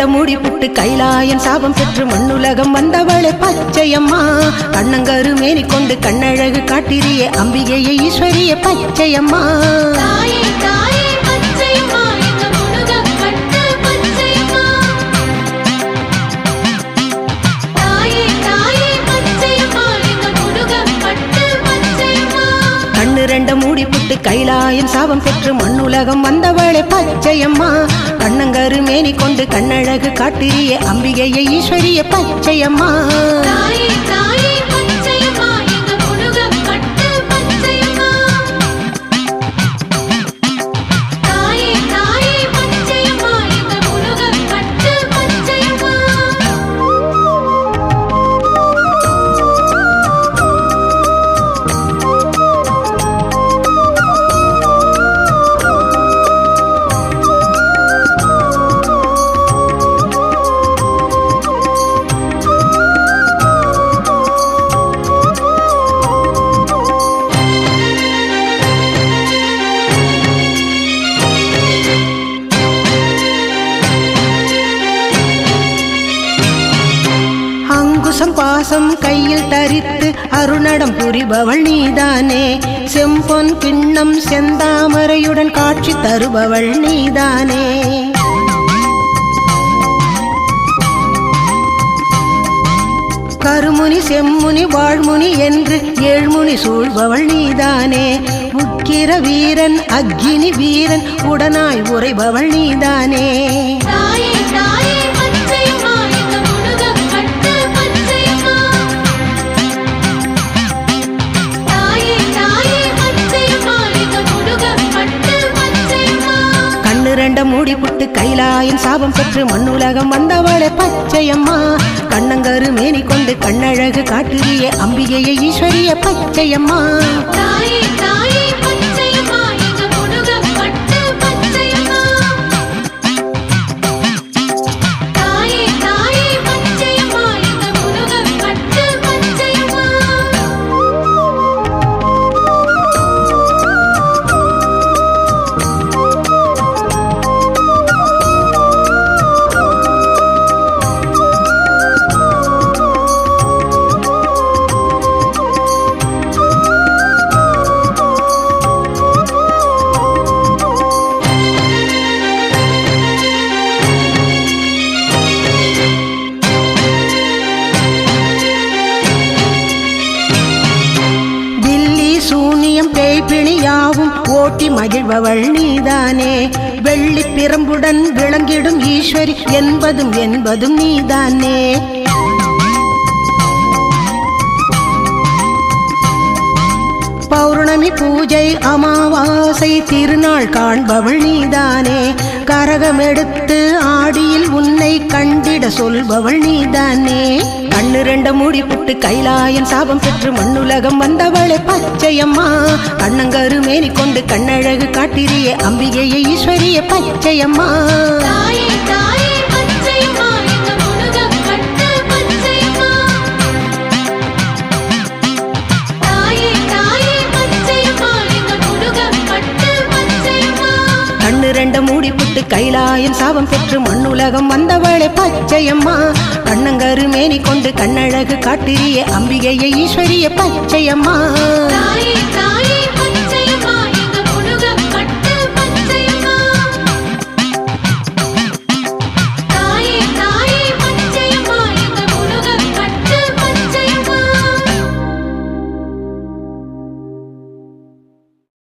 ரெண்ட மூடி புட்டு கைலாயன் சாபம் பெற்று மண்ணுலகம் வந்தவளே பச்சையம்மா. கண்ணங்கரு மேனி கொண்டு கண்ணழகு காட்டிரியே அம்பிகையை ஈஸ்வரிய பச்சையம்மா. ரெண்ட மூடி புட்டு கைலாயன் சாபம் பெற்று மண்ணுலகம் வந்தவளே பச்சையம்மா. கண்ணங்கரு மேனி கொண்டு கண்ணழகு காட்டிரியே அம்பிகையை ஈஸ்வரிய பச்சையம்மா. பாசம் கையில் தரித்து அருணடம் புரிபவள் நீதானே. செம்பொன் கிண்ணம் செந்தாமரையுடன் காட்சி தருபவள் நீதானே. கருமுனி செம்முனி வாழ்முனி என்று ஏழ்முனி சூழ்பவள் நீதானே. உக்கிர வீரன் அக்கினி வீரன் உடனாய் உரைபவள் நீதானே. ரெண்ட மூடி புட்டு கைலாயன் சாபம் பெற்று மண்ணுலகம் வந்தவளே பச்சையம்மா. கண்ணங்கரு மேனி கொண்டு கண்ணழகு காட்டிரியே அம்பிகையை ஈஸ்வரிய பச்சையம்மா. பேய்பிணியாவும் ஓட்டி மகிழ்பவள் நீதானே. வெள்ளி பிரம்புடன் விளங்கிடும் ஈஸ்வரி என்பதும் என்பதும் நீதானே. பௌர்ணமி பூஜை அமாவாசை திருநாள் காண்பவள் நீதானே. கரகம் எடுத்து ஆடியில் உன்னை கண்டிட சொல்பவள் நீதானே. கண்ணு ரெண்ட மூடி புட்டு கைலாயன் சாபம் பெற்று மண்ணுலகம் வந்தவளே பச்சையம்மா. கண்ணங்கரு மேனி கொண்டு கண்ணழகு காட்டிரியே அம்பிகையை ஈஸ்வரிய பச்சையம்மா. ரெண்ட மூடி புட்டு கைலாயன் சாபம் பெற்று மண்ணுலகம் வந்தவளே பச்சையம்மா. கண்ணங்கரு மேனி கொண்டு கண்ணழகு காட்டிரியே அம்பிகையை ஈஸ்வரிய பச்சையம்மா.